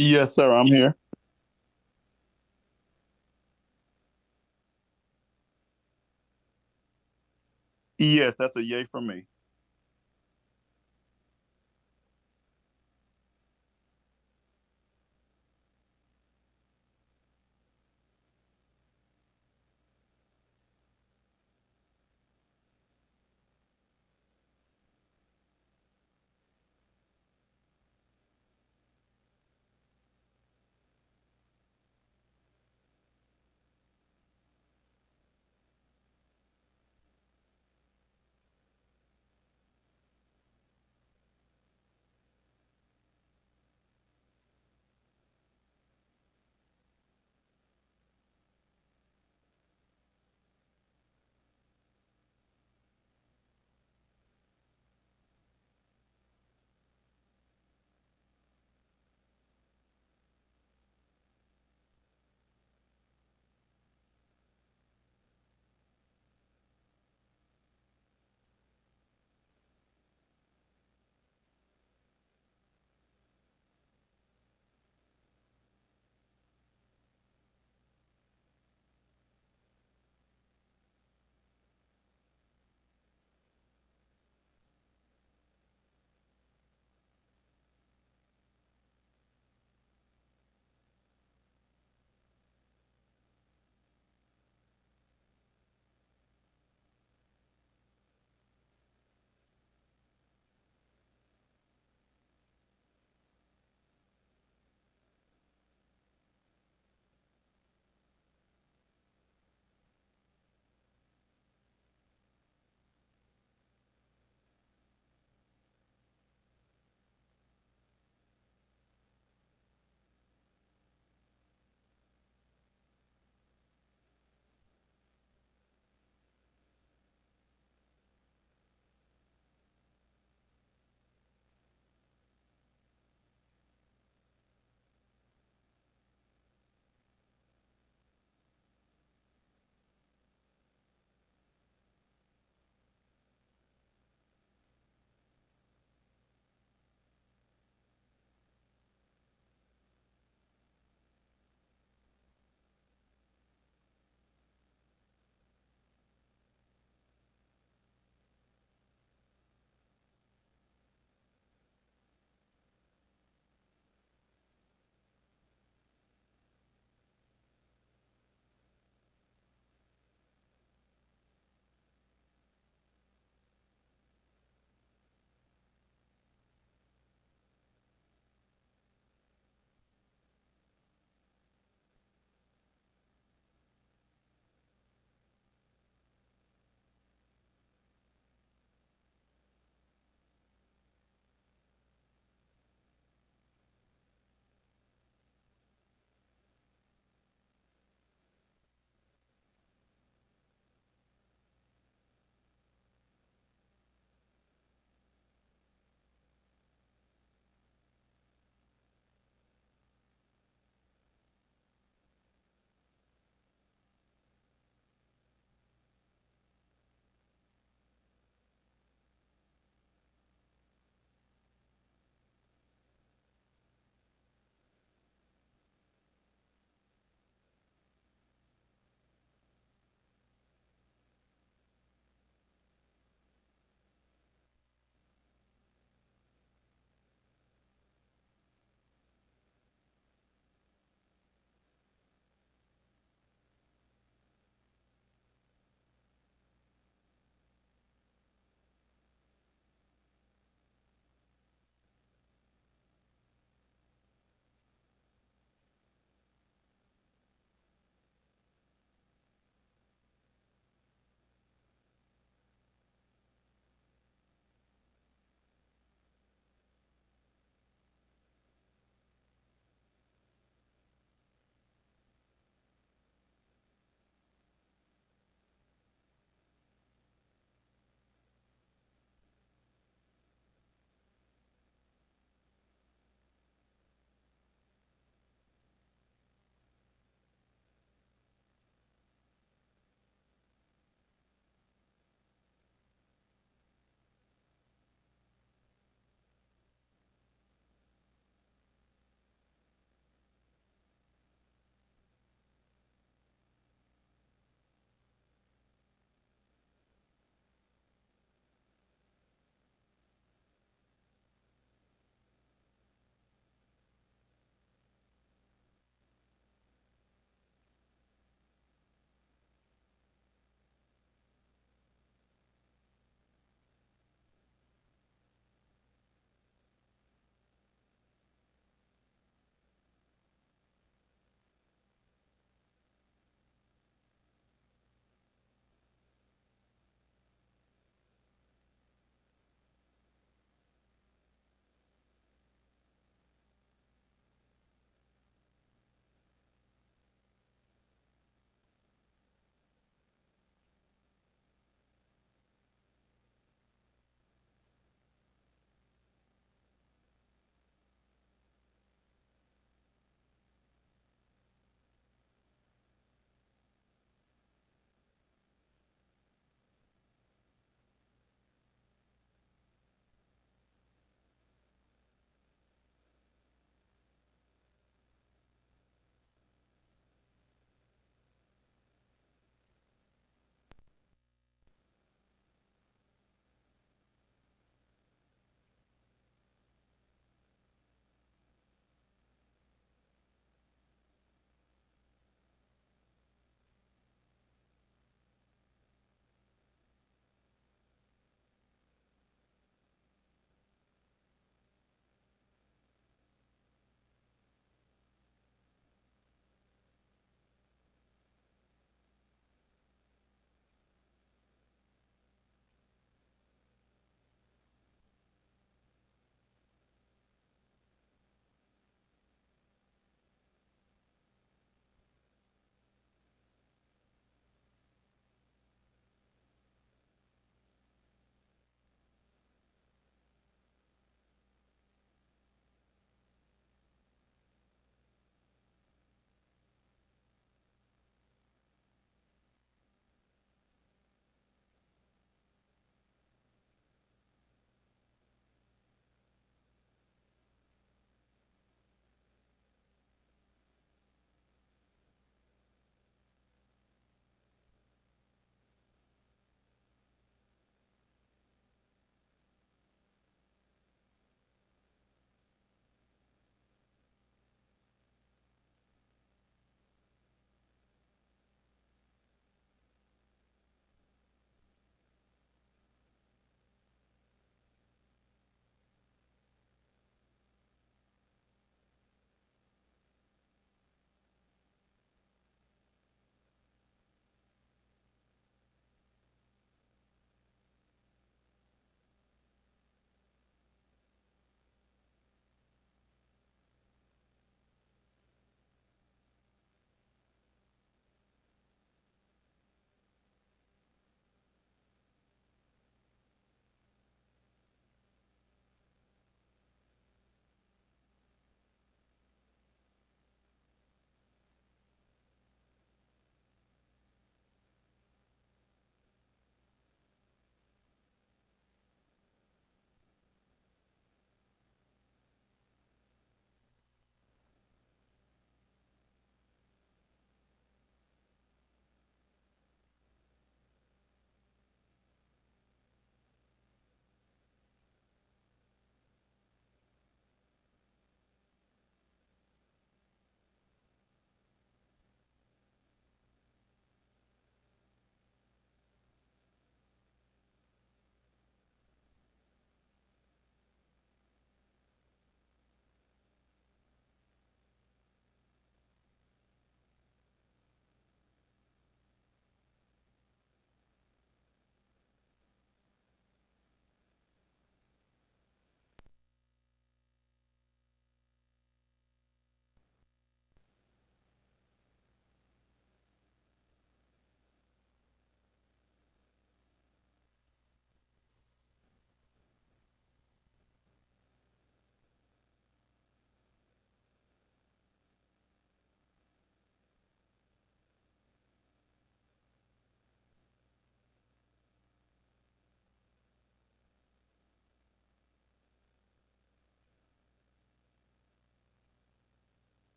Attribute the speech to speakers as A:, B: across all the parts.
A: Yes, sir. I'm here. Yes, that's a yay for me.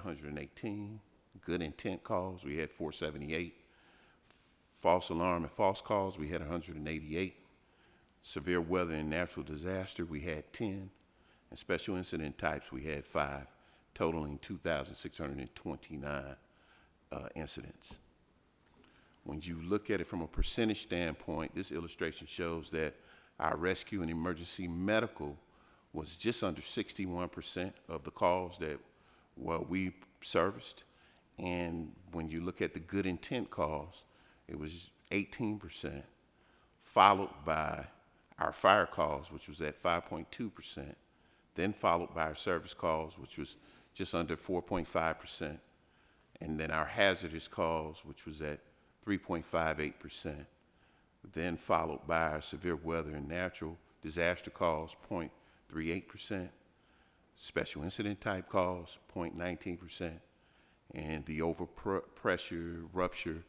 B: 118. Good intent calls, we had 478. False alarm and false calls, we had 188. Severe weather and natural disaster, we had 10. And special incident types, we had 5, totaling 2,629 incidents. When you look at it from a percentage standpoint, this illustration shows that our rescue and emergency medical was just under 61% of the calls that we serviced. And when you look at the good intent calls, it was 18%, followed by our fire calls, which was at 5.2%, then followed by our service calls, which was just under 4.5%, and then our hazardous calls, which was at 3.58%, then followed by our severe weather and natural disaster calls, 0.38%, special incident type calls, 0.19%, and the overpressure rupture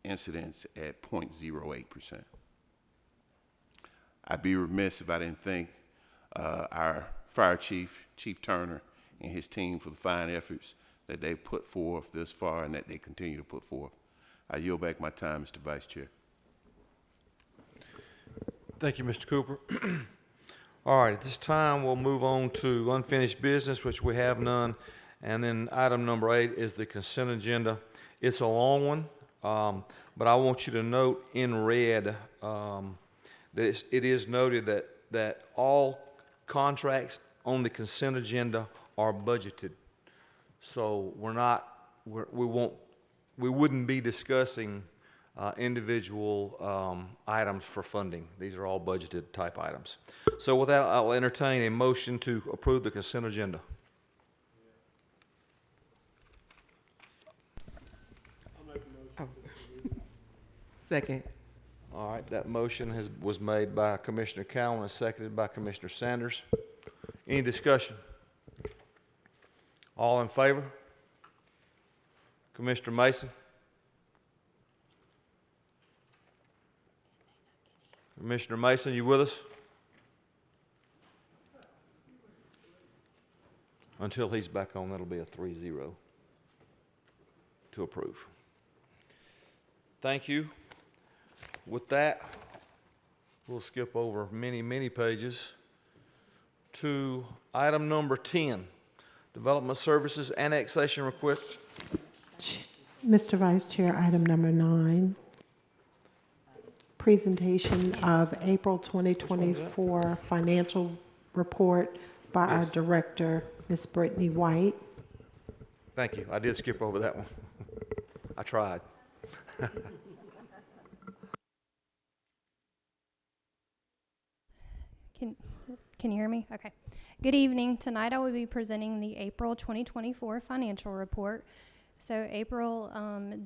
B: incidents at 0.08%. I'd be remiss if I didn't thank our fire chief, Chief Turner, and his team for the fine efforts that they put forth this far and that they continue to put forth. I yield back my time, Mr. Vice Chair.
C: Thank you, Mr. Cooper. All right, at this time, we'll move on to unfinished business, which we have none. And then item number 8 is the consent agenda. It's a long one, but I want you to note in red that it is noted that all contracts on the consent agenda are budgeted. So we wouldn't be discussing individual items for funding. These are all budgeted type items. So with that, I'll entertain a motion to approve the consent agenda.
D: Oh. Second.
C: All right, that motion was made by Commissioner Cowan and seconded by Commissioner Sanders. Any discussion? All in favor? Commissioner Mason? Commissioner Mason, you with us? Until he's back on, that'll be a 3-0 to approve. Thank you. With that, we'll skip over many pages to item number 10, Development Services Annexation Request.
E: Mr. Vice Chair, item number 9, presentation of April 2024 financial report by our director, Ms. Brittany White.
C: Thank you. I did skip over that one. I tried.
F: Can you hear me? Okay. Good evening. Tonight I will be presenting the April 2024 financial report. So April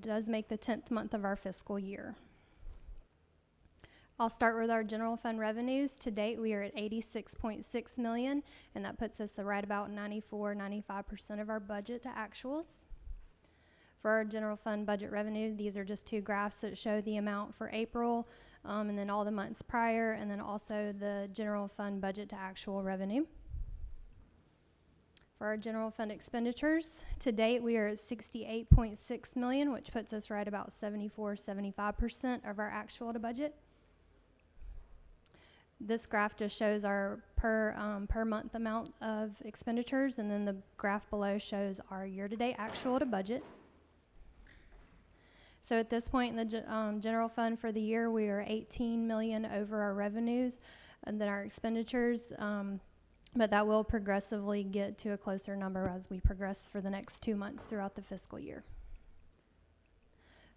F: does make the 10th month of our fiscal year. I'll start with our general fund revenues. To date, we are at $86.6 million, and that puts us right about 94-95% of our budget to actuals. For our general fund budget revenue, these are just 2 graphs that show the amount for April, and then all the months prior, and then also the general fund budget to actual revenue. For our general fund expenditures, to date we are at $68.6 million, which puts us right about 74-75% of our actual to budget. This graph just shows our per month amount of expenditures, and then the graph below shows our year-to-date actual to budget. So at this point in the general fund for the year, we are $18 million over our revenues and then our expenditures, but that will progressively get to a closer number as we progress for the next 2 months throughout the fiscal year.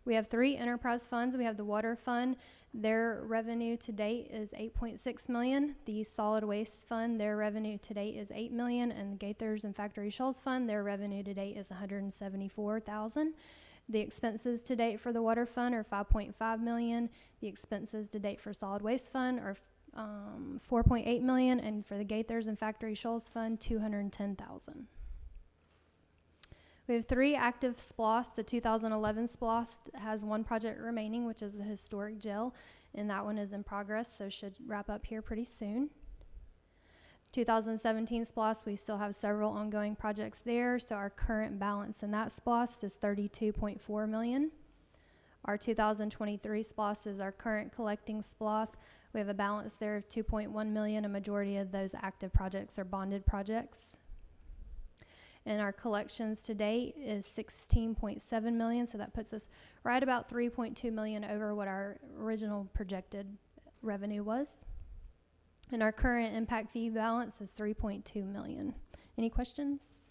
F: We have 3 enterprise funds. We have the water fund. Their revenue to date is $8.6 million. The solid waste fund, their revenue to date is $8 million. And the Gaithers and Factory Shells fund, their revenue to date is $174,000. The expenses to date for the water fund are $5.5 million. The expenses to date for solid waste fund are $4.8 million. And for the Gaithers and Factory Shells fund, $210,000. We have 3 active SPLOST. The 2011 SPLOST has 1 project remaining, which is the historic jail, and that one is in progress, so should wrap up here pretty soon. 2017 SPLOST, we still have several ongoing projects there, so our current balance in that SPLOST is 32.4 million. Our 2023 SPLOST is our current collecting SPLOST. We have a balance there of 2.1 million. A majority of those active projects are bonded projects. And our collections to date is 16.7 million, so that puts us right about 3.2 million over what our original projected revenue was. And our current impact fee balance is 3.2 million. Any questions?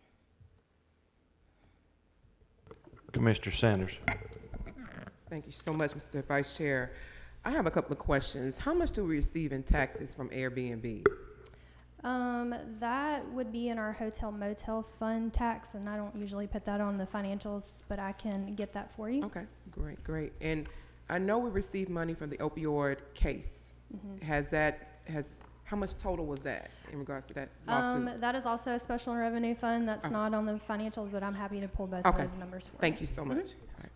C: Commissioner Sanders.
D: Thank you so much, Mr. Vice Chair. I have a couple of questions. How much do we receive in taxes from Airbnb?
F: That would be in our hotel motel fund tax, and I don't usually put that on the financials, but I can get that for you.
D: Okay, great. And I know we received money from the opioid case. How much total was that in regards to that lawsuit?
F: That is also a special revenue fund. That's not on the financials, but I'm happy to pull both of those numbers for you.
D: Thank you so much. All right.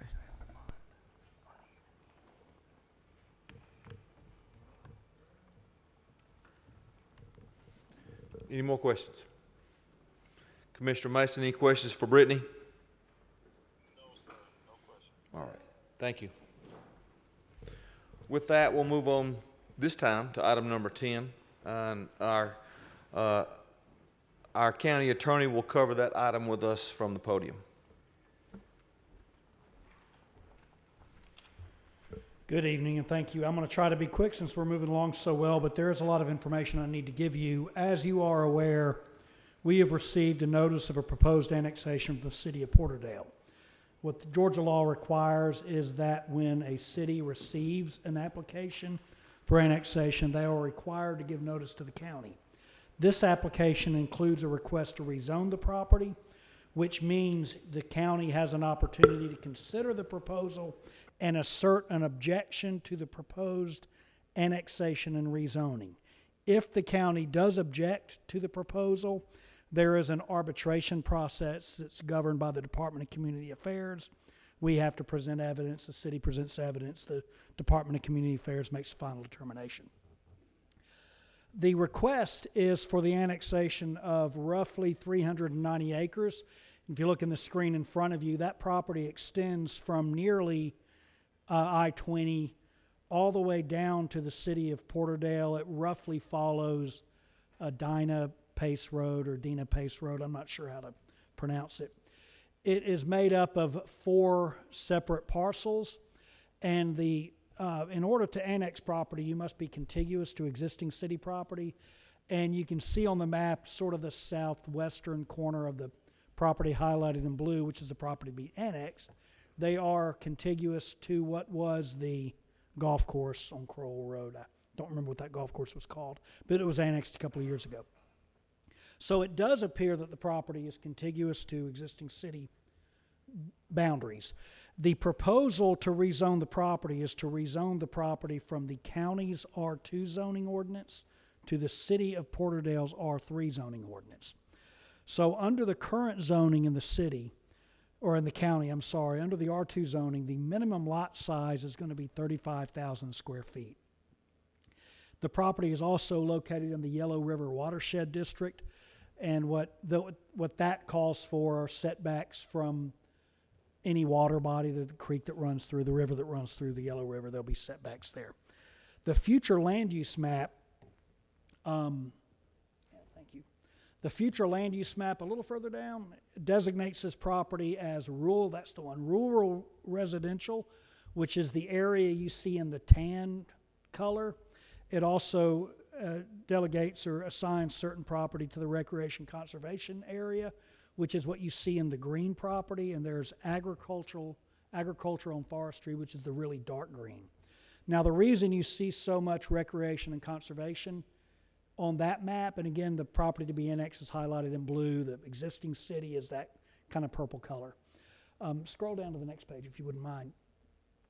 C: Any more questions? Commissioner Mason, any questions for Brittany?
A: No, sir. No question.
C: All right, thank you. With that, we'll move on this time to item number 10. And our county attorney will cover that item with us from the podium.
G: Good evening, and thank you. I'm going to try to be quick since we're moving along so well, but there is a lot of information I need to give you. As you are aware, we have received a notice of a proposed annexation for the City of Porterdale. What the Georgia law requires is that when a city receives an application for annexation, they are required to give notice to the county. This application includes a request to rezone the property, which means the county has an opportunity to consider the proposal and assert an objection to the proposed annexation and rezoning. If the county does object to the proposal, there is an arbitration process that's governed by the Department of Community Affairs. We have to present evidence, the city presents evidence, the Department of Community Affairs makes a final determination. The request is for the annexation of roughly 390 acres. If you look in the screen in front of you, that property extends from nearly I-20 all the way down to the City of Porterdale. It roughly follows Dina Pace Road or Dina Pace Road. I'm not sure how to pronounce it. It is made up of 4 separate parcels, and in order to annex property, you must be contiguous to existing city property, and you can see on the map sort of the southwestern corner of the property highlighted in blue, which is the property to be annexed. They are contiguous to what was the golf course on Crowell Road. I don't remember what that golf course was called, but it was annexed a couple of years ago. So it does appear that the property is contiguous to existing city boundaries. The proposal to rezone the property is to rezone the property from the county's R2 zoning ordinance to the City of Porterdale's R3 zoning ordinance. So under the current zoning in the city, or in the county, I'm sorry, under the R2 zoning, the minimum lot size is going to be 35,000 square feet. The property is also located in the Yellow River Watershed District, and what that calls for are setbacks from any water body, the creek that runs through, the river that runs through the Yellow River. There'll be setbacks there. The future land use map, the future land use map a little further down designates this property as rural, that's the one, rural residential, which is the area you see in the tan color. It also delegates or assigns certain property to the recreation conservation area, which is what you see in the green property, and there's agricultural and forestry, which is the really dark green. Now, the reason you see so much recreation and conservation on that map, and again, the property to be annexed is highlighted in blue, the existing city is that kind of purple color. Scroll down to the next page if you wouldn't mind.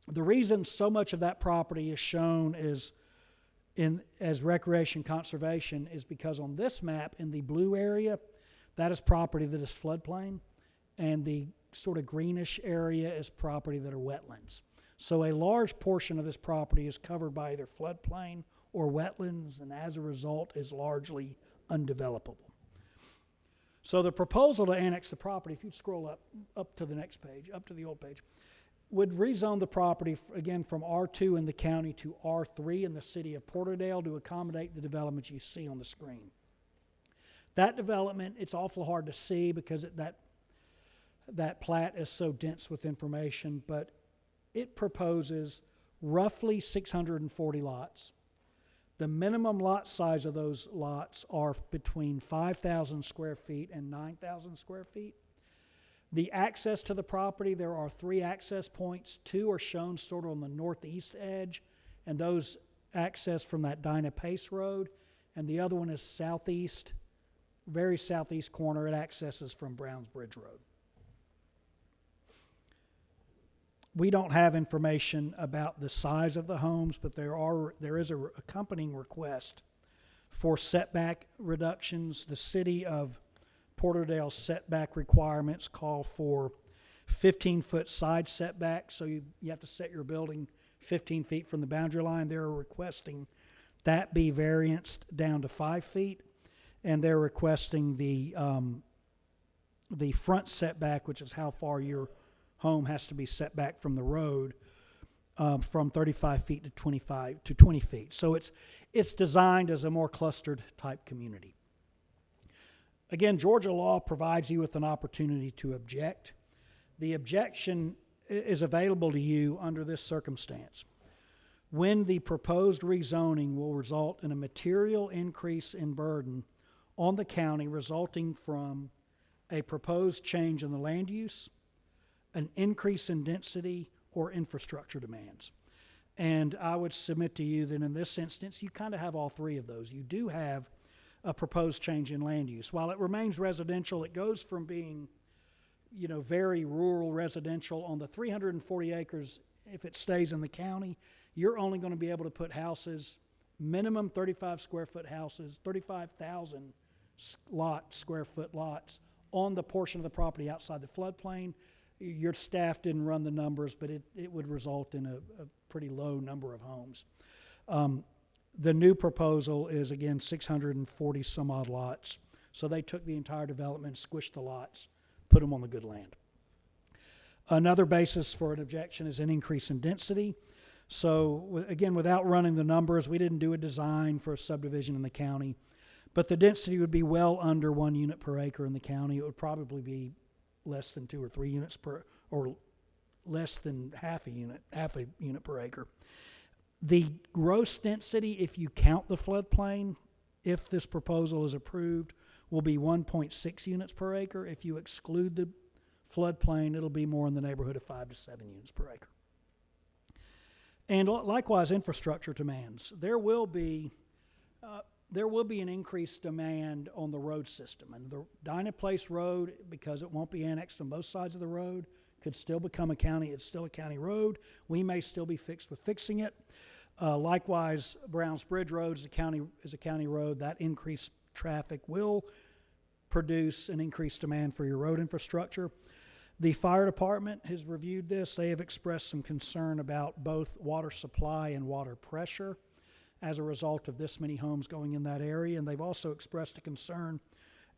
G: The reason so much of that property is shown as recreation conservation is because on this map in the blue area, that is property that is floodplain, and the sort of greenish area is property that are wetlands. So a large portion of this property is covered by either floodplain or wetlands, and as a result is largely undevelopable. So the proposal to annex the property, if you scroll up to the next page, up to the old page, would rezone the property, again, from R2 in the county to R3 in the city of Porterdale to accommodate the development you see on the screen. That development, it's awful hard to see because that plat is so dense with information, but it proposes roughly 640 lots. The minimum lot size of those lots are between 5,000 square feet and 9,000 square feet. The access to the property, there are 3 access points. 2 are shown sort of on the northeast edge, and those access from that Dinah Pace Road, and the other one is southeast, very southeast corner. It accesses from Browns Bridge Road. We don't have information about the size of the homes, but there is a accompanying request for setback reductions. The City of Porterdale setback requirements call for 15-foot side setbacks, so you have to set your building 15 feet from the boundary line. They're requesting that be varianced down to 5 feet, and they're requesting the front setback, which is how far your home has to be set back from the road, from 35 feet to 20 feet. So it's designed as a more clustered type community. Again, Georgia law provides you with an opportunity to object. The objection is available to you under this circumstance: when the proposed rezoning will result in a material increase in burden on the county resulting from a proposed change in the land use, an increase in density, or infrastructure demands. And I would submit to you that in this instance, you kind of have all 3 of those. You do have a proposed change in land use. While it remains residential, it goes from being, very rural residential. On the 340 acres, if it stays in the county, you're only going to be able to put houses, minimum 35 square foot houses, 35,000 square foot lots on the portion of the property outside the floodplain. Your staff didn't run the numbers, but it would result in a pretty low number of homes. The new proposal is, again, 640 some odd lots. So they took the entire development, squished the lots, put them on the good land. Another basis for an objection is an increase in density. So again, without running the numbers, we didn't do a design for a subdivision in the county, but the density would be well under 1 unit per acre in the county. It would probably be less than 2 or 3 units per, or less than half a unit per acre. The gross density, if you count the floodplain, if this proposal is approved, will be 1.6 units per acre. If you exclude the floodplain, it'll be more in the neighborhood of 5 to 7 units per acre. And likewise, infrastructure demands. There will be an increased demand on the road system. And the Dinah Place Road, because it won't be annexed on both sides of the road, could still become a county. It's still a county road. We may still be fixed with fixing it. Likewise, Browns Bridge Road is a county road. That increased traffic will produce an increased demand for your road infrastructure. The fire department has reviewed this. They have expressed some concern about both water supply and water pressure as a result of this many homes going in that area. And they've also expressed a concern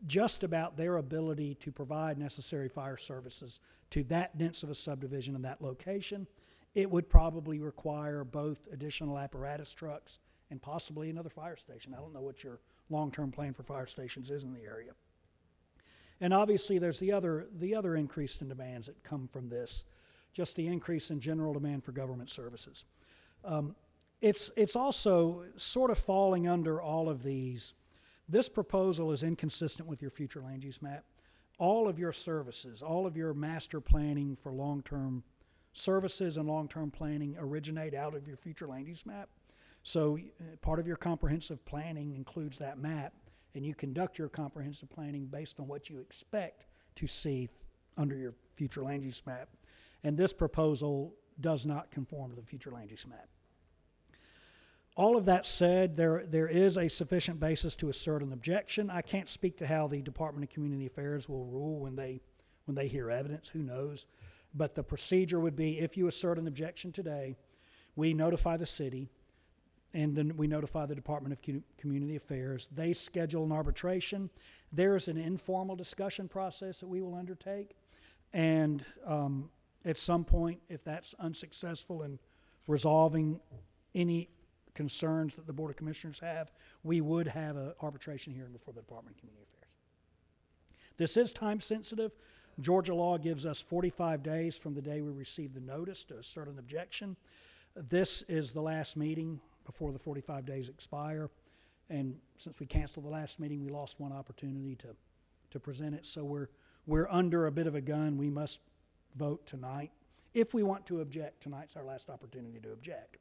G: just about their ability to provide necessary fire services to that dense of a subdivision in that location. It would probably require both additional apparatus trucks and possibly another fire station. I don't know what your long-term plan for fire stations is in the area. And obviously there's the other increase in demands that come from this, just the increase in general demand for government services. It's also sort of falling under all of these. This proposal is inconsistent with your future land use map. All of your services, all of your master planning for long-term services and long-term planning originate out of your future land use map. So part of your comprehensive planning includes that map, and you conduct your comprehensive planning based on what you expect to see under your future land use map. And this proposal does not conform to the future land use map. All of that said, there is a sufficient basis to assert an objection. I can't speak to how the Department of Community Affairs will rule when they hear evidence. Who knows? But the procedure would be, if you assert an objection today, we notify the city. and then we notify the Department of Community Affairs. They schedule an arbitration. There's an informal discussion process that we will undertake, and at some point, if that's unsuccessful in resolving any concerns that the Board of Commissioners have, we would have an arbitration hearing before the Department of Community Affairs. This is time sensitive. Georgia law gives us 45 days from the day we receive the notice to assert an objection. This is the last meeting before the 45 days expire, and since we canceled the last meeting, we lost one opportunity to present it. So we're under a bit of a gun. We must vote tonight. If we want to object, tonight's our last opportunity to object.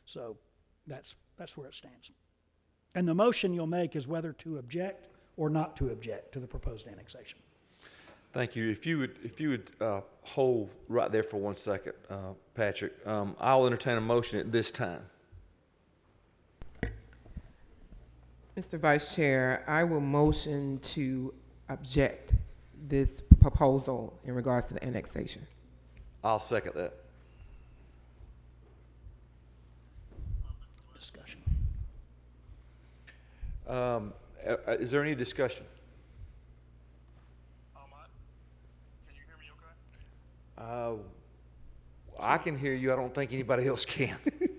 G: So that's where it stands. And the motion you'll make is whether to object or not to object to the proposed annexation.
C: Thank you. If you would hold right there for 1 second, Patrick, I'll entertain a motion at this time.
D: Mr. Vice Chair, I will motion to object this proposal in regards to the annexation.
C: I'll second that.
G: Discussion.
C: Is there any discussion?
A: Can you hear me okay?
C: I can hear you. I don't think anybody else can.
A: Okay.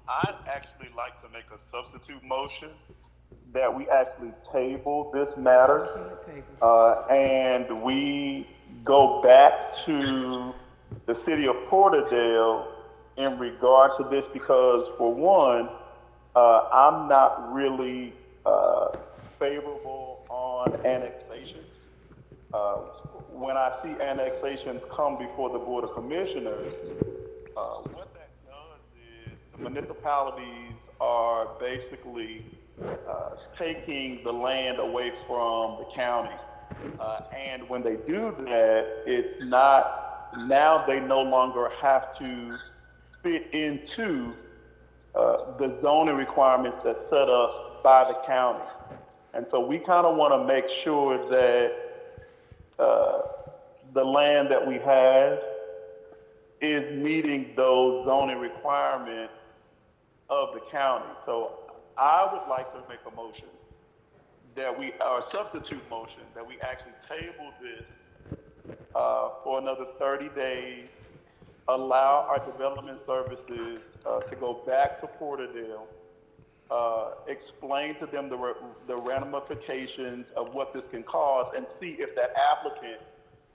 A: I'd actually like to make a substitute motion that we actually table this matter, and we go back to the City of Porterdale in regards to this, because for one, I'm not really favorable on annexations. When I see annexations come before the Board of Commissioners, what that does is the municipalities are basically taking the land away from the county. And when they do that, it's not, now they no longer have to fit into the zoning requirements that's set up by the county. And so we kind of want to make sure that the land that we have is meeting those zoning requirements of the county. So I would like to make a motion that we, or a substitute motion, that we actually table this for another 30 days, allow our development services to go back to Porterdale, explain to them the ramifications of what this can cause, and see if that applicant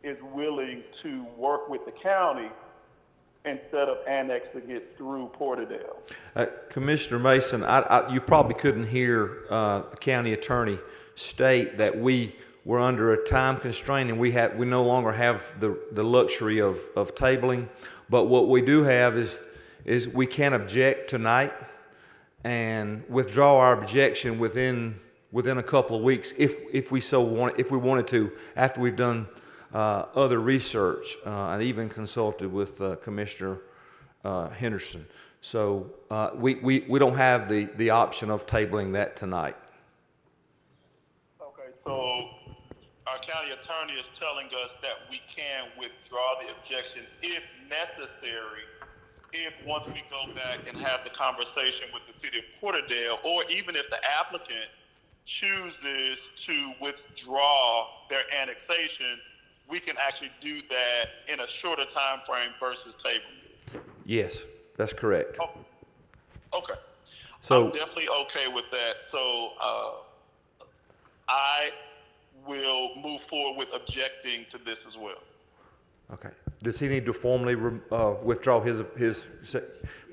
A: is willing to work with the county instead of annexing it through Porterdale.
C: Commissioner Mason, you probably couldn't hear the county attorney state that we were under a time constraint and we no longer have the luxury of tabling. But what we do have is we can object tonight and withdraw our objection within a couple of weeks if we so want, if we wanted to, after we've done other research and even consulted with Commissioner Henderson. So we don't have the option of tabling that tonight.
A: Okay, so our county attorney is telling us that we can withdraw the objection if necessary, if once we go back and have the conversation with the City of Porterdale, or even if the applicant chooses to withdraw their annexation, we can actually do that in a shorter time frame versus tabling.
C: Yes, that's correct.
A: Oh, okay.
C: So
A: I'm definitely okay with that. So I will move forward with objecting to this as well.
C: okay. Does he need to formally withdraw his?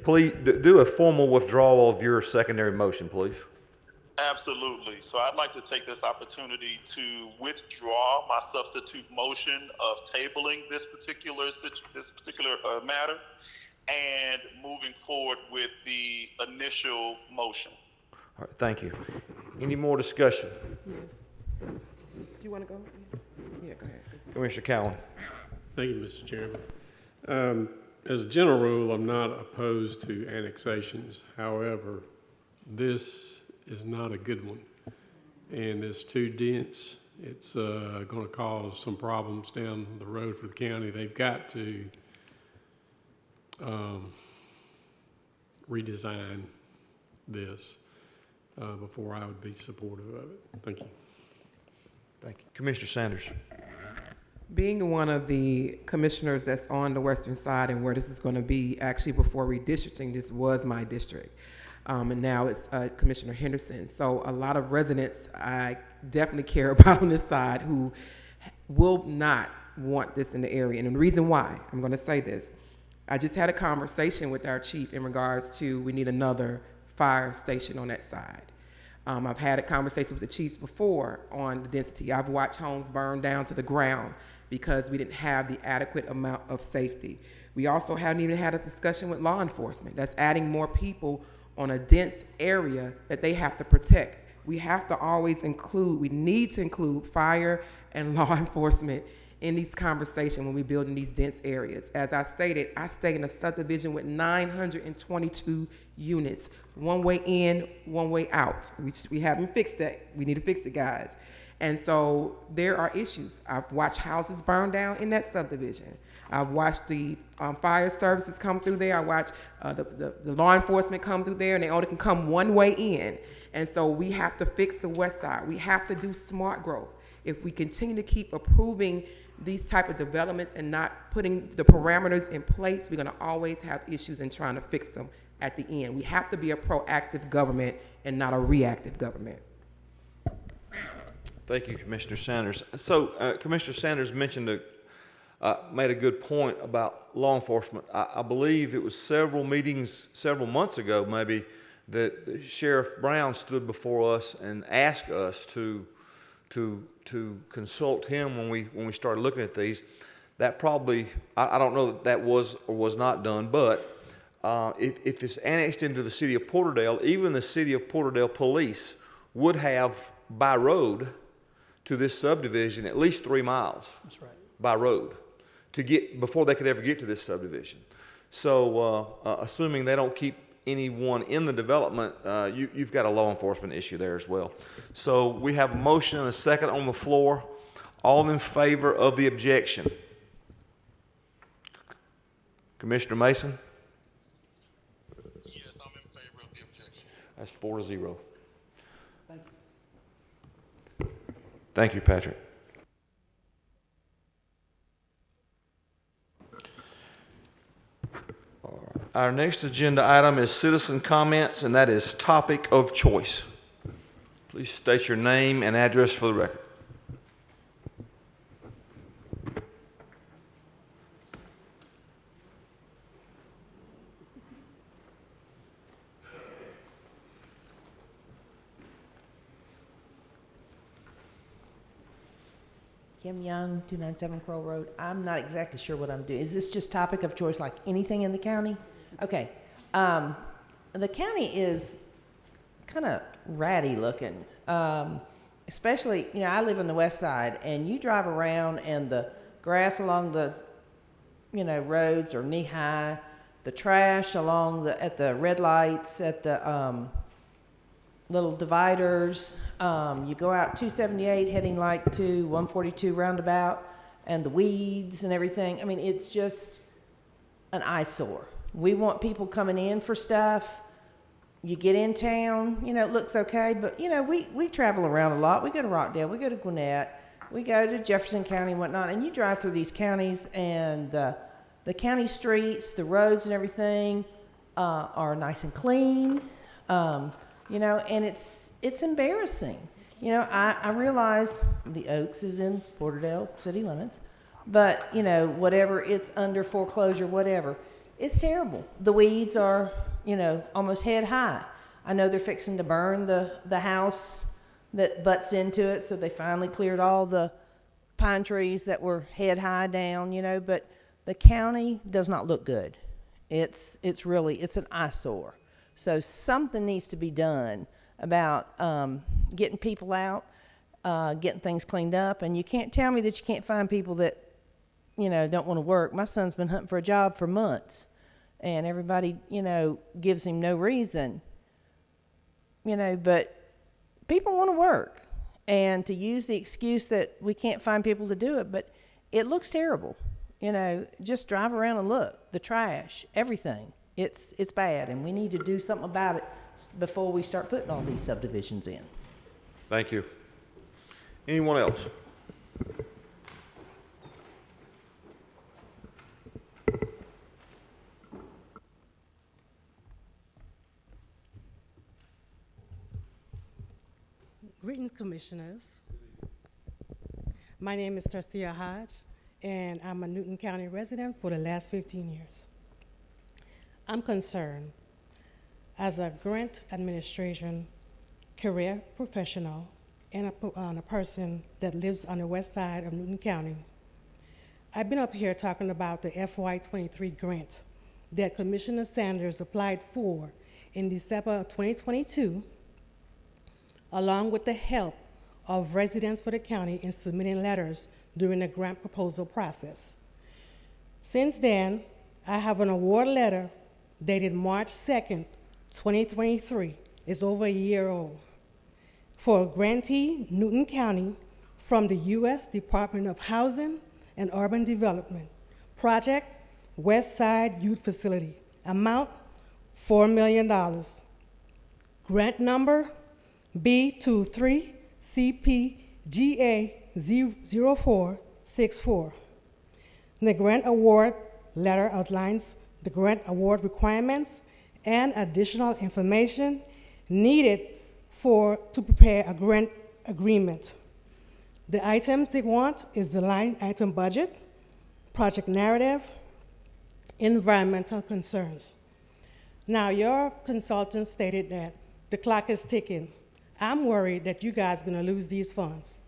C: Please do a formal withdrawal of your secondary motion, please.
A: Absolutely. So I'd like to take this opportunity to withdraw my substitute motion of tabling this particular matter and moving forward with the initial motion.
C: All right, thank you. Any more discussion?
D: Yes. Do you want to go? Yeah, go ahead.
C: Commissioner Cowan.
H: Thank you, Mr. Chairman. As a general rule, I'm not opposed to annexations. However, this is not a good one, and it's too dense. It's going to cause some problems down the road for the county. They've got to redesign this before I would be supportive of it. Thank you.
C: Thank you. Commissioner Sanders.
D: Being one of the commissioners that's on the western side and where this is going to be, actually before redistricting, this was my district. And now it's Commissioner Henderson. So a lot of residents I definitely care about on this side who will not want this in the area. And the reason why, I'm going to say this. I just had a conversation with our chief in regards to we need another fire station on that side. I've had a conversation with the chiefs before on the density. I've watched homes burn down to the ground because we didn't have the adequate amount of safety. We also haven't even had a discussion with law enforcement. That's adding more people on a dense area that they have to protect. We have to always include, we need to include fire and law enforcement in these conversations when we build in these dense areas. As I stated, I stay in a subdivision with 922 units, one way in, one way out. We haven't fixed that. We need to fix it, guys. And so there are issues. I've watched houses burn down in that subdivision. I've watched the fire services come through there. I watched the law enforcement come through there, and they only can come one way in. And so we have to fix the west side. We have to do smart growth. If we continue to keep approving these type of developments and not putting the parameters in place, we're going to always have issues in trying to fix them at the end. We have to be a proactive government and not a reactive government.
C: Thank you, Commissioner Sanders. So, Commissioner Sanders mentioned made a good point about law enforcement. I believe it was several meetings, several months ago maybe, that Sheriff Brown stood before us and asked us to consult him when we started looking at these. That probably, I don't know that was or was not done, but if it's annexed into the City of Porterdale, even the City of Porterdale Police would have by road to this subdivision at least 3 miles.
G: That's right.
C: By road to get before they could ever get to this subdivision. So assuming they don't keep anyone in the development, you've got a law enforcement issue there as well. So we have a motion and a second on the floor. All in favor of the objection? Commissioner Mason?
A: Yes, I'm in favor of the objection.
C: That's 4-0.
G: Thank you.
C: Thank you, Patrick. Our next agenda item is citizen comments, and that is topic of choice. Please state your name and address for the record.
I: Kim Young, 297 Crow Road. I'm not exactly sure what I'm doing. Is this just topic of choice like anything in the county? Okay. The county is kind of ratty looking, especially, you know, I live on the west side, and you drive around and the grass along the, you know, roads are knee high, the trash along the, at the red lights, at the little dividers. You go out 278 heading like to 142 roundabout, and the weeds and everything. I mean, it's just an eyesore. We want people coming in for stuff. You get in town, you know, it looks okay, but, you know, we travel around a lot. We go to Rockdale, we go to Gwinnett, we go to Jefferson County and whatnot, and you drive through these counties, and the county streets, the roads and everything are nice and clean, you know, and it's embarrassing. You know, I realize the Oaks is in Porterdale city limits, but, you know, whatever, it's under foreclosure, whatever. It's terrible. The weeds are, you know, almost head high. I know they're fixing to burn the house that butts into it, so they finally cleared all the pine trees that were head high down, you know, but the county does not look good. It's an eyesore. So something needs to be done about getting people out, getting things cleaned up, and you can't tell me that you can't find people that, you know, don't want to work. My son's been hunting for a job for months, and everybody, you know, gives him no reason, you know, but people want to work, and to use the excuse that we can't find people to do it, but it looks terrible. You know, just drive around and look, the trash, everything. It's bad, and we need to do something about it before we start putting all these subdivisions in.
C: Thank you. Anyone else?
J: Greetings, Commissioners. My name is Tercia Hodge, and I'm a Newton County resident for the last 15 years. I'm concerned as a grant administration career professional and a person that lives on the west side of Newton County. I've been up here talking about the FY23 grant that Commissioner Sanders applied for in December of 2022, along with the help of residents for the county in submitting letters during the grant proposal process. Since then, I have an award letter dated March 2nd, 2023. It's over a year old. For a grantee, Newton County, from the U.S. Department of Housing and Urban Development. Project, West Side Youth Facility. Amount, $4 million. Grant number, B23CPGA0464. The grant award letter outlines the grant award requirements and additional information needed to prepare a grant agreement. The items they want is the line item budget, project narrative, environmental concerns. Now, your consultant stated that the clock is ticking. I'm worried that you guys are gonna lose these funds.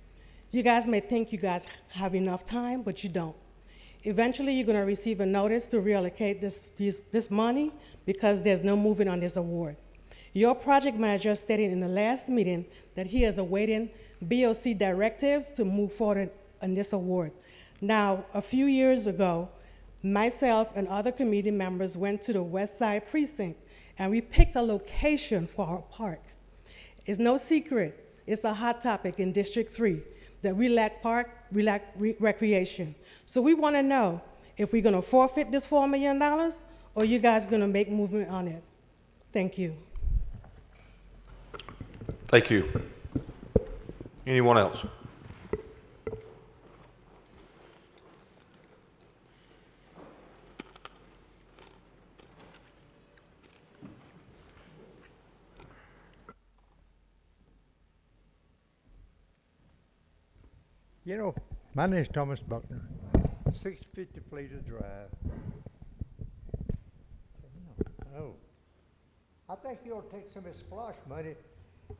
J: You guys may think you guys have enough time, but you don't. Eventually, you're gonna receive a notice to reallocate this money because there's no movement on this award. Your project manager stated in the last meeting that he is awaiting BOC directives to move forward on this award. Now, a few years ago, myself and other committee members went to the West Side Precinct and we picked a location for our park. It's no secret, it's a hot topic in District 3, that we lack park, we lack recreation. So we wanna know if we're gonna forfeit this $4 million or you guys gonna make movement on it. Thank you.
C: Thank you. Anyone else?
K: You know, my name is Thomas Buckner, 650 Fleeter Drive. Oh, I think you ought to take some of this splosh money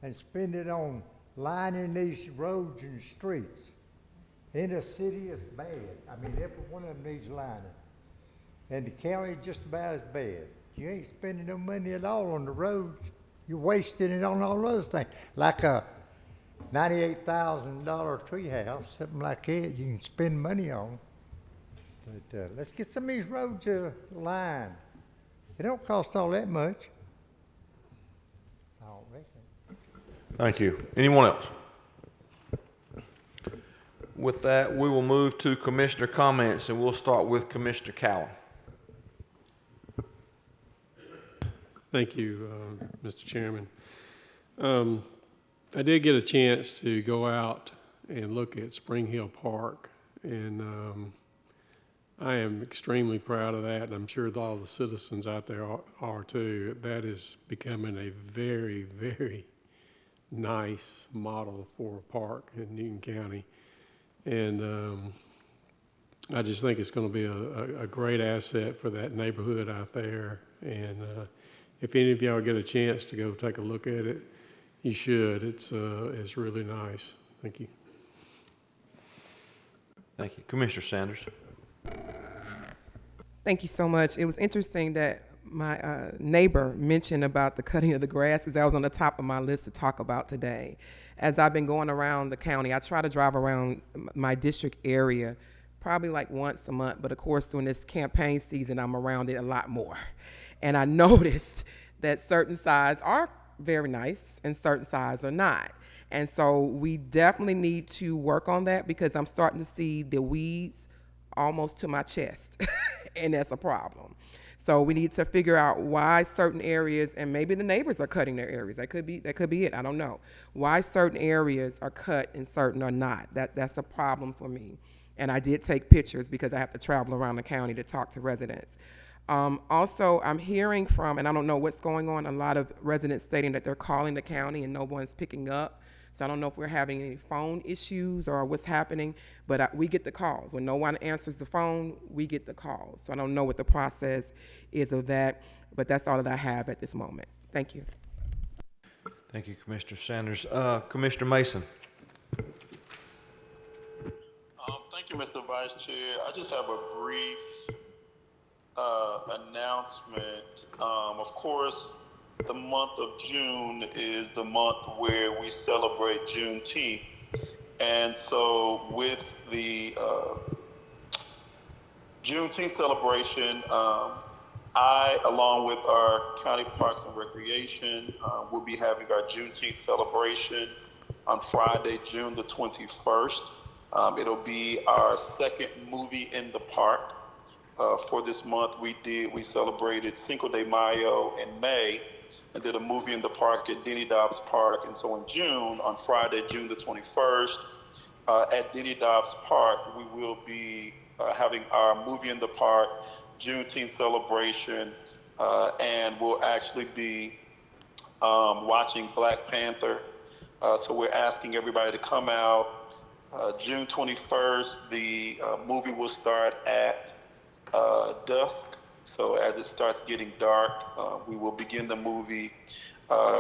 K: and spend it on lining these roads and streets. In the city is bad. I mean, every one of them needs lining. And the county just about as bad. You ain't spending no money at all on the roads. You're wasting it on all other things. Like a $98,000 treehouse, something like that, you can spend money on. But let's get some of these roads lined. It don't cost all that much. I don't reckon.
C: Thank you. Anyone else? With that, we will move to commissioner comments, and we'll start with Commissioner Cowan.
H: Thank you, Mr. Chairman. I did get a chance to go out and look at Spring Hill Park, and I am extremely proud of that, and I'm sure all the citizens out there are too. That is becoming a very, very nice model for a park in Newton County. And I just think it's going to be a great asset for that neighborhood out there. And if any of y'all get a chance to go take a look at it, you should. It's really nice. Thank you.
C: Thank you. Commissioner Sanders.
D: Thank you so much. It was interesting that my neighbor mentioned about the cutting of the grass, because that was on the top of my list to talk about today. As I've been going around the county, I try to drive around my district area probably like once a month, but of course during this campaign season, I'm around it a lot more. And I noticed that certain sides are very nice and certain sides are not. And so we definitely need to work on that, because I'm starting to see the weeds almost to my chest, and that's a problem. So we need to figure out why certain areas, and maybe the neighbors are cutting their areas. That could be it. I don't know. Why certain areas are cut and certain are not. That's a problem for me. And I did take pictures because I have to travel around the county to talk to residents. Also, I'm hearing from, and I don't know what's going on, a lot of residents stating that they're calling the county and no one's picking up. So I don't know if we're having any phone issues or what's happening, but we get the calls. When no one answers the phone, we get the calls. So I don't know what the process is of that, but that's all that I have at this moment. Thank you.
C: Thank you, Commissioner Sanders. Commissioner Mason.
A: Thank you, Mr. Vice Chair. I just have a brief announcement. Of course, the month of June is the month where we celebrate Juneteenth. And so with the Juneteenth celebration, I, along with our County Parks and Recreation, will be having our Juneteenth celebration on Friday, June the 21st. It'll be our second movie in the park. For this month, we celebrated Cinco de Mayo in May, and did a movie in the park at Denny Dobbs Park. And so in June, on Friday, June the 21st, at Denny Dobbs Park, we will be having our movie in the park, Juneteenth celebration, and we'll actually be watching Black Panther. So we're asking everybody to come out. June 21st, the movie will start at dusk. So as it starts getting dark, we will begin the movie.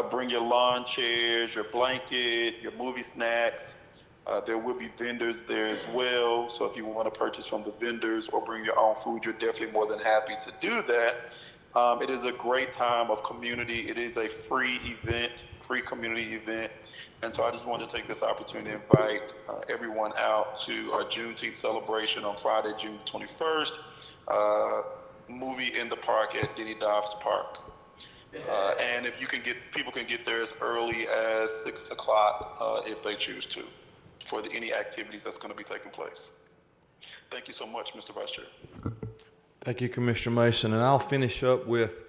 A: Bring your lawn chairs, your blanket, your movie snacks. There will be vendors there as well. So if you want to purchase from the vendors or bring your own food, you're definitely more than happy to do that. It is a great time of community. It is a free event, free community event. And so I just wanted to take this opportunity to invite everyone out to our Juneteenth celebration on Friday, June 21st. Movie in the park at Denny Dobbs Park. And if you can people can get there as early as 6 o'clock if they choose to, for any activities that's going to be taking place. Thank you so much, Mr. Vice Chair.
C: Thank you, Commissioner Mason. And I'll finish up with,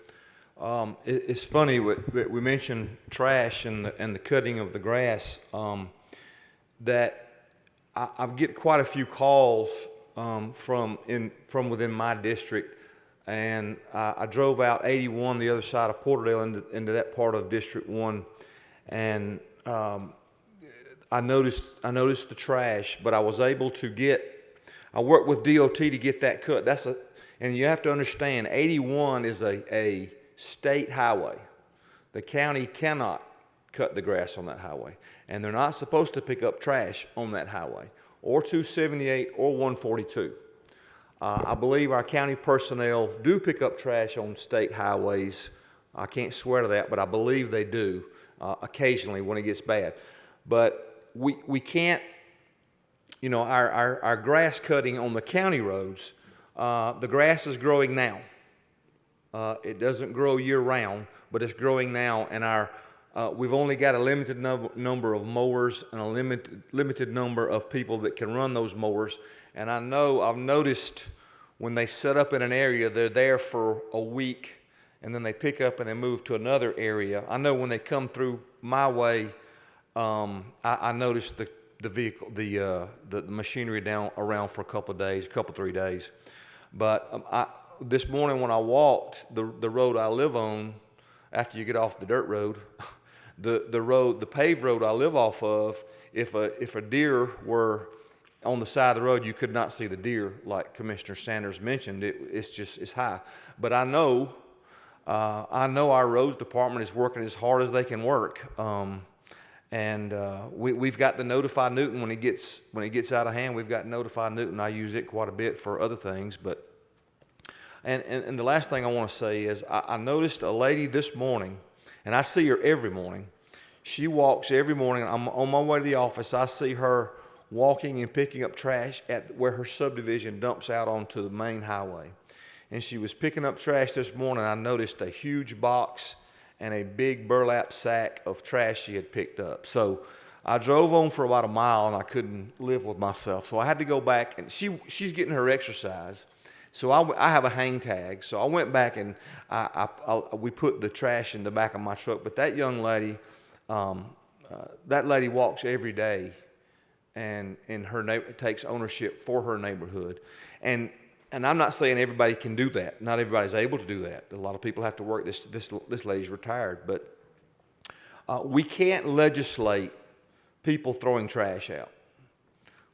C: it's funny, we mentioned trash and the cutting of the grass, that I get quite a few calls from within my district. And I drove out 81 the other side of Porterdale into that part of District 1, and I noticed the trash, but I was able to I worked with DOT to get that cut. And you have to understand, 81 is a state highway. The county cannot cut the grass on that highway, and they're not supposed to pick up trash on that highway, or 278 or 142. I believe our county personnel do pick up trash on state highways. I can't swear to that, but I believe they do occasionally when it gets bad. But we can't, our grass cutting on the county roads, the grass is growing now. It doesn't grow year round, but it's growing now, and we've only got a limited number of mowers and a limited number of people that can run those mowers. And I've noticed when they set up in an area, they're there for a week, and then they pick up and they move to another area. I know when they come through my way, I noticed the vehicle, the machinery down around for a couple of days, 3 days. But this morning when I walked the road I live on, after you get off the dirt road, the paved road I live off of, if a deer were on the side of the road, you could not see the deer, like Commissioner Sanders mentioned. It's high. But I know our roads department is working as hard as they can work. We've got the Notify Newton when it gets out of hand. We've got Notify Newton. I use it quite a bit for other things. And the last thing I want to say is I noticed a lady this morning, and I see her every morning. She walks every morning. I'm on my way to the office. I see her walking and picking up trash at where her subdivision dumps out onto the main highway. And she was picking up trash this morning. I noticed a huge box and a big burlap sack of trash she had picked up. So I drove on for about a mile, and I couldn't live with myself. So I had to go back, and she's getting her exercise. So I have a hang tag. So I went back and we put the trash in the back of my truck. But that young lady, that lady walks every day, and takes ownership for her neighborhood. And I'm not saying everybody can do that. Not everybody's able to do that. A lot of people have to work. This lady's retired, but we can't legislate people throwing trash out.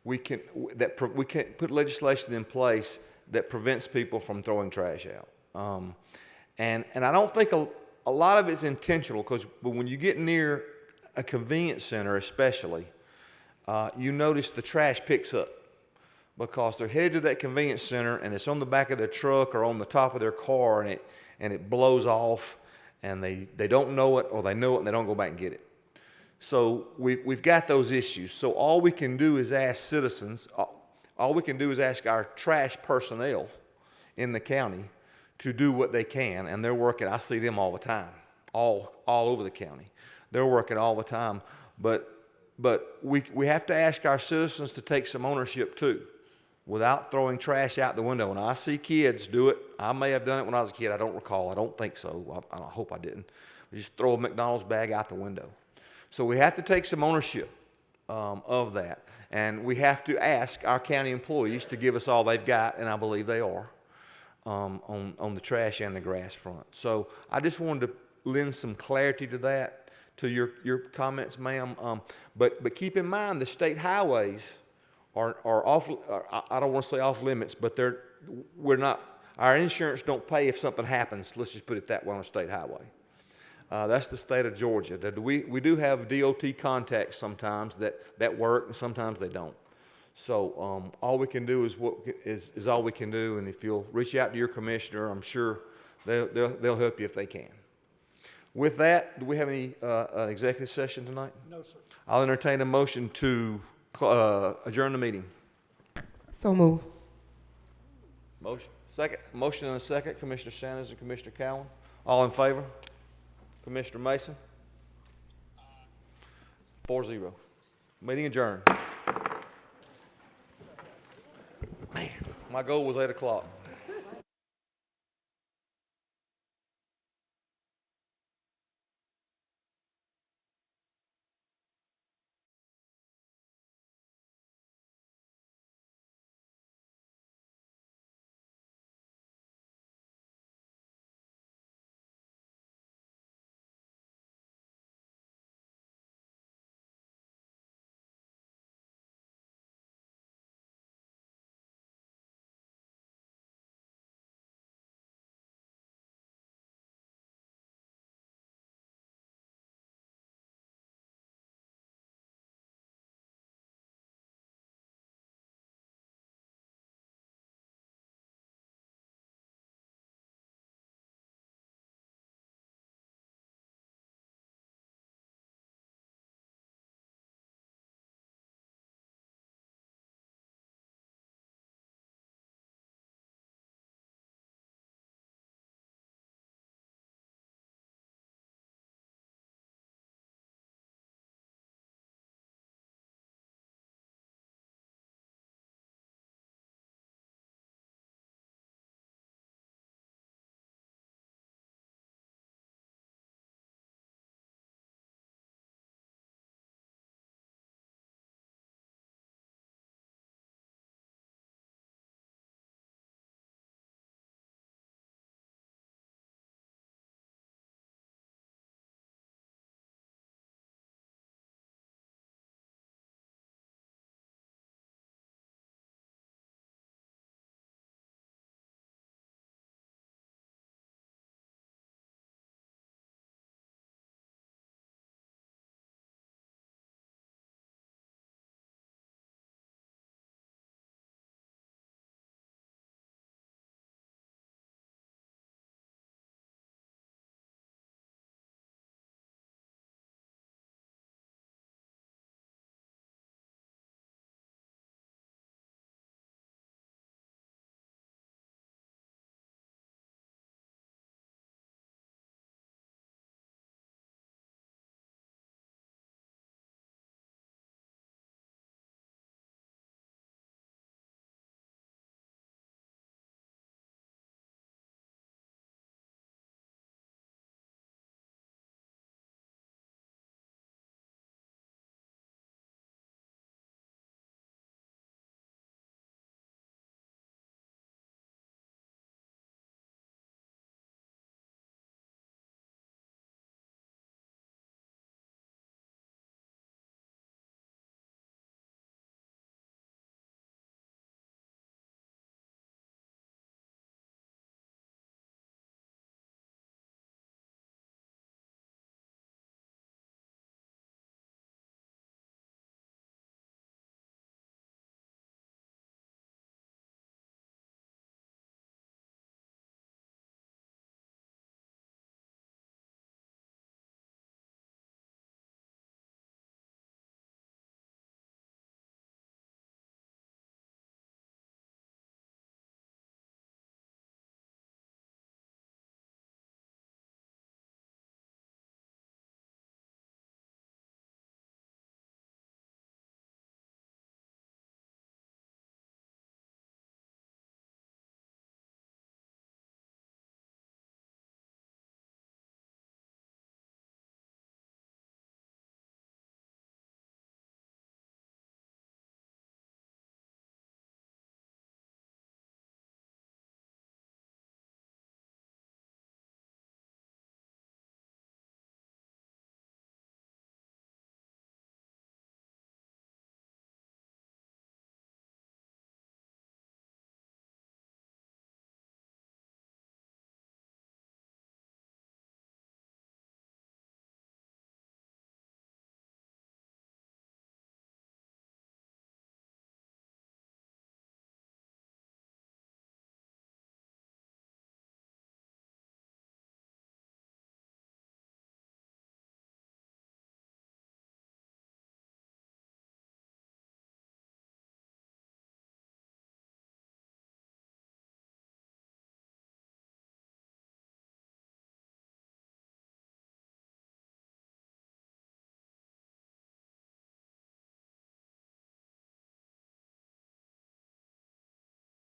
C: We can't put legislation in place that prevents people from throwing trash out. And I don't think a lot of it's intentional, because when you get near a convenience center especially, you notice the trash picks up, because they're headed to that convenience center and it's on the back of their truck or on the top of their car, and it blows off, and they don't know it, or they know it and they don't go back and get it. So we've got those issues. So all we can do is ask citizens, all we can do is ask our trash personnel in the county to do what they can, and they're working. I see them all the time, all over the county. They're working all the time, but we have to ask our citizens to take some ownership too, without throwing trash out the window. And I see kids do it. I may have done it when I was a kid. I don't recall. I don't think so. I hope I didn't. We just throw a McDonald's bag out the window. So we have to take some ownership of that. And we have to ask our county employees to give us all they've got, and I believe they are, on the trash and the grass front. So I just wanted to lend some clarity to that, to your comments, ma'am. But keep in mind, the state highways are off. I don't want to say off limits, but we're not. Our insurance don't pay if something happens. Let's just put it that way on a state highway. That's the state of Georgia. We do have DOT contacts sometimes that work, and sometimes they don't. So all we can do is all we can do. And if you'll reach out to your commissioner, I'm sure they'll help you if they can. With that, do we have any executive session tonight?
G: No, sir.
C: I'll entertain a motion to adjourn the meeting.
D: So move.
C: Motion and a second. Commissioner Sanders and Commissioner Cowan. All in favor? Commissioner Mason? 4-0. Meeting adjourned. Man, my goal was 8 o'clock.